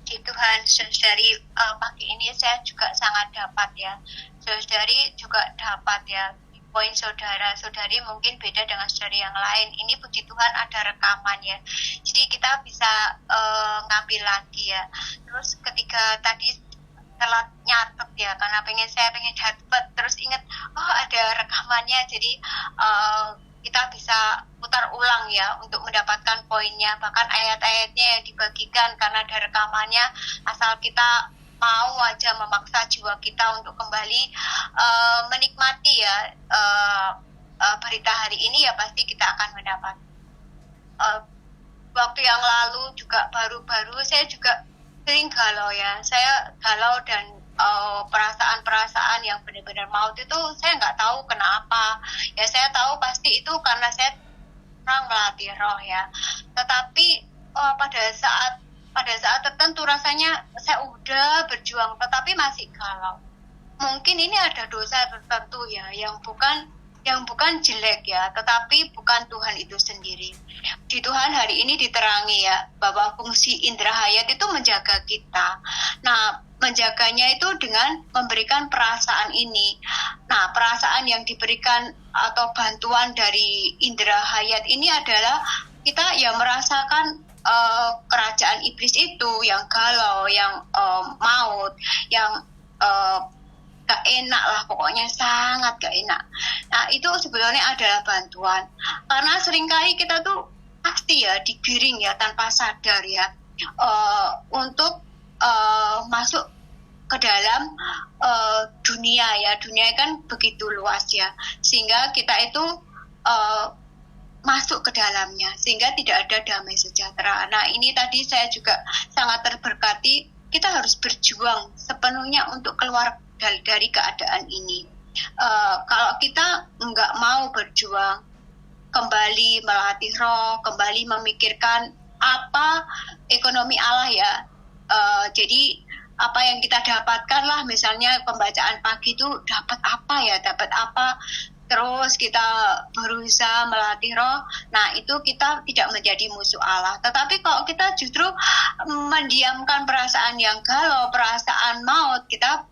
Puji Tuhan, saudari, pagi ini saya juga sangat dapat ya. Saudari juga dapat ya. Poin saudara-saudari mungkin beda dengan saudari yang lain. Ini puji Tuhan ada rekaman ya. Jadi kita bisa ngambil lagi ya. Terus ketika tadi telat nyatet ya, karena saya pengen dapat, terus ingat oh ada rekamannya. Jadi kita bisa putar ulang ya untuk mendapatkan poinnya. Bahkan ayat-ayatnya yang dibagikan karena ada rekamannya, asal kita mau aja memaksa jiwa kita untuk kembali menikmati ya berita hari ini, ya pasti kita akan mendapat. Waktu yang lalu juga baru-baru saya juga sering galau ya. Saya galau dan perasaan-perasaan yang benar-benar maut itu saya nggak tahu kenapa. Ya saya tahu pasti itu karena saya kurang melatih roh ya. Tetapi pada saat tertentu rasanya saya udah berjuang tetapi masih galau. Mungkin ini ada dosa tertentu ya yang bukan jelek ya, tetapi bukan Tuhan itu sendiri. Di Tuhan hari ini diterangi ya bahwa fungsi indera hayat itu menjaga kita. Nah, menjaganya itu dengan memberikan perasaan ini. Nah, perasaan yang diberikan atau bantuan dari indera hayat ini adalah kita ya merasakan kerajaan iblis itu yang galau, yang maut, yang gak enak lah, pokoknya sangat gak enak. Nah itu sebenarnya adalah bantuan, karena seringkali kita tuh pasti ya digiring ya tanpa sadar ya untuk masuk ke dalam dunia ya. Dunia kan begitu luas ya, sehingga kita itu masuk ke dalamnya, sehingga tidak ada damai sejahtera. Nah ini tadi saya juga sangat terberkati, kita harus berjuang sepenuhnya untuk keluar dari keadaan ini. Kalau kita nggak mau berjuang, kembali melatih roh, kembali memikirkan apa ekonomi Allah ya. Jadi apa yang kita dapatkan lah, misalnya pembacaan pagi itu dapat apa, terus kita berusaha melatih roh, nah itu kita tidak menjadi musuh Allah. Tetapi kalau kita justru mendiamkan perasaan yang galau, perasaan maut, kita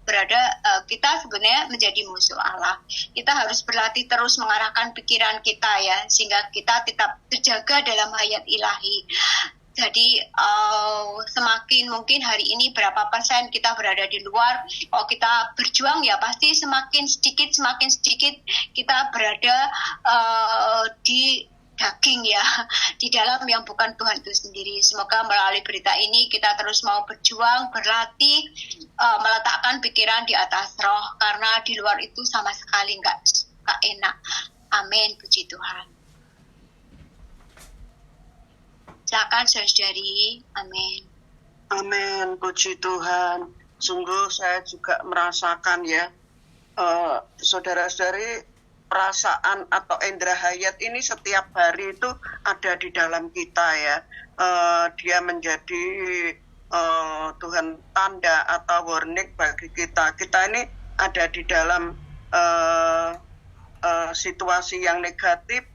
sebenarnya menjadi musuh Allah. Kita harus berlatih terus mengarahkan pikiran kita ya, sehingga kita tetap terjaga dalam hayat ilahi. Jadi semakin mungkin hari ini berapa persen kita berada di luar, kalau kita berjuang ya pasti semakin sedikit kita berada di daging ya, di dalam yang bukan Tuhan itu sendiri. Semoga melalui berita ini kita terus mau berjuang, berlatih, meletakkan pikiran di atas roh, karena di luar itu sama sekali nggak enak. Amin, puji Tuhan. Silakan saudari. Amin. Amin, puji Tuhan. Sungguh saya juga merasakan ya, saudara-saudari, perasaan atau indera hayat ini setiap hari itu ada di dalam kita ya. Dia menjadi Tuhan tanda atau warning bagi kita. Kita ini ada di dalam situasi yang negatif,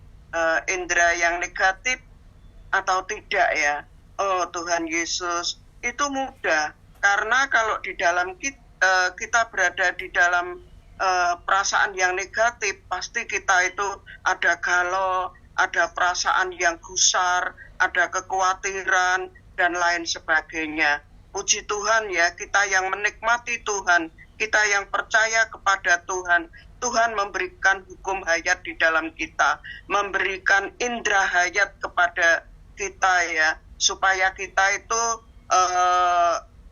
indera yang negatif atau tidak ya. Oh Tuhan Yesus, itu mudah, karena kalau di dalam kita berada di dalam perasaan yang negatif, pasti kita itu ada galau, ada perasaan yang gusar, ada kekhawatiran dan lain sebagainya. Puji Tuhan ya, kita yang menikmati Tuhan, kita yang percaya kepada Tuhan, Tuhan memberikan hukum hayat di dalam kita, memberikan indera hayat kepada kita ya, supaya kita itu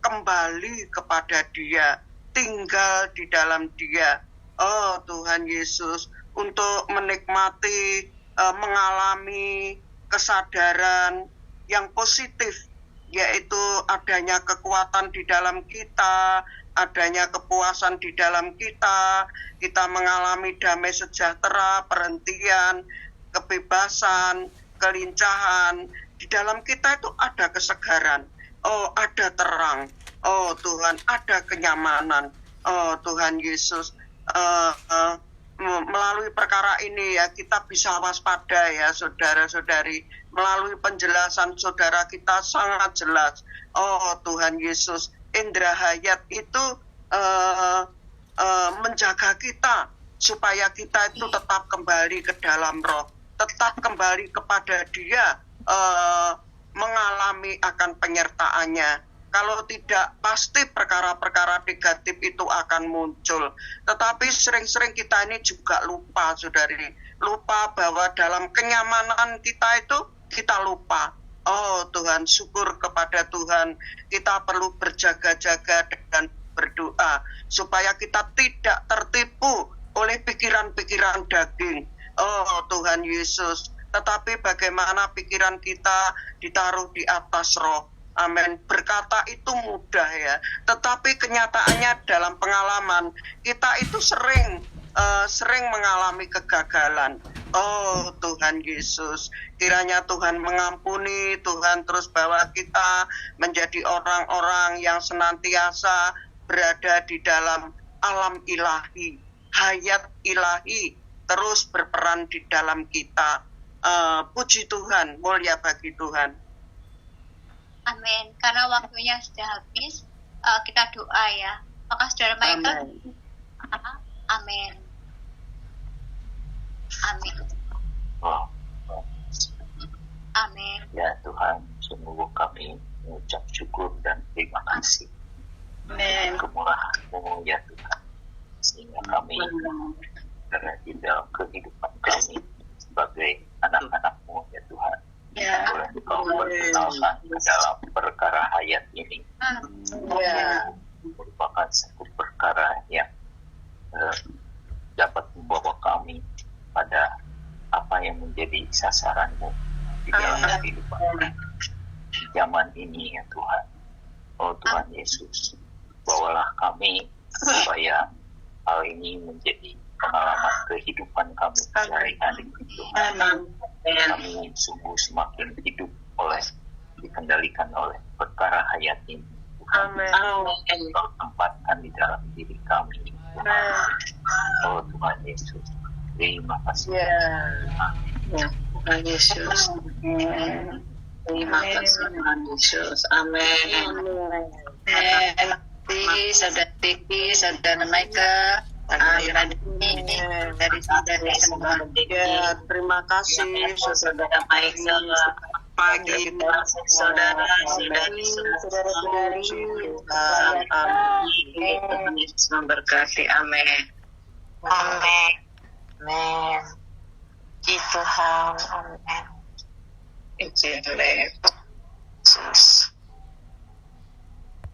kembali kepada Dia, tinggal di dalam Dia. Oh Tuhan Yesus, untuk menikmati, mengalami kesadaran yang positif, yaitu adanya kekuatan di dalam kita, adanya kepuasan di dalam kita mengalami damai sejahtera, perhentian, kebebasan, kelincahan. Di dalam kita itu ada kesegaran, oh ada terang, oh Tuhan ada kenyamanan, oh Tuhan Yesus. Melalui perkara ini ya kita bisa waspada ya saudara-saudari. Melalui penjelasan saudara kita sangat jelas, oh Tuhan Yesus, indera hayat itu menjaga kita supaya kita itu tetap kembali ke dalam roh, tetap kembali kepada Dia, mengalami akan penyertaannya. Kalau tidak, pasti perkara-perkara negatif itu akan muncul. Tetapi sering-sering kita ini juga lupa, saudari. Lupa bahwa dalam kenyamanan kita itu, kita lupa. Oh Tuhan, syukur kepada Tuhan. Kita perlu berjaga-jaga dan berdoa supaya kita tidak tertipu oleh pikiran-pikiran daging. Oh Tuhan Yesus, tetapi bagaimana pikiran kita ditaruh di atas roh. Amin. Berkata itu mudah ya, tetapi kenyataannya dalam pengalaman kita itu sering mengalami kegagalan. Oh Tuhan Yesus, kiranya Tuhan mengampuni, Tuhan terus bawa kita menjadi orang-orang yang senantiasa berada di dalam alam ilahi, hayat ilahi terus berperan di dalam kita. Puji Tuhan, mulia bagi Tuhan. Amin. Karena waktunya sudah habis, kita doa ya. Maka saudara Michael. Amin. Amin. Amin. Ya Tuhan, sungguh kami mengucap syukur dan terima kasih. Amin. Kemurahan-Mu ya Tuhan, sehingga kami di dalam kehidupan kami sebagai anak-anak-Mu ya Tuhan, boleh Engkau perkenalkan dalam perkara hayat ini. Merupakan satu perkara yang dapat membawa kami pada apa yang menjadi sasaran-Mu di dalam kehidupan zaman ini ya Tuhan. Oh Tuhan Yesus, bawalah kami supaya hal ini menjadi pengalaman kehidupan kami sehari-hari Tuhan. Kami sungguh semakin hidup dikendalikan oleh perkara hayat ini Tuhan. Kau tempatkan di dalam diri kami Tuhan. Oh Tuhan Yesus, terima kasih. Tuhan Yesus. Terima kasih Tuhan Yesus. Amin. Terima kasih saudara Tiki, saudara Michael. Dari saudara semua. Terima kasih saudara Michael. pagi saudara-saudari. Tuhan Yesus memberkati. Amin. Amin. Amin. Puji Tuhan. Amin. Amen.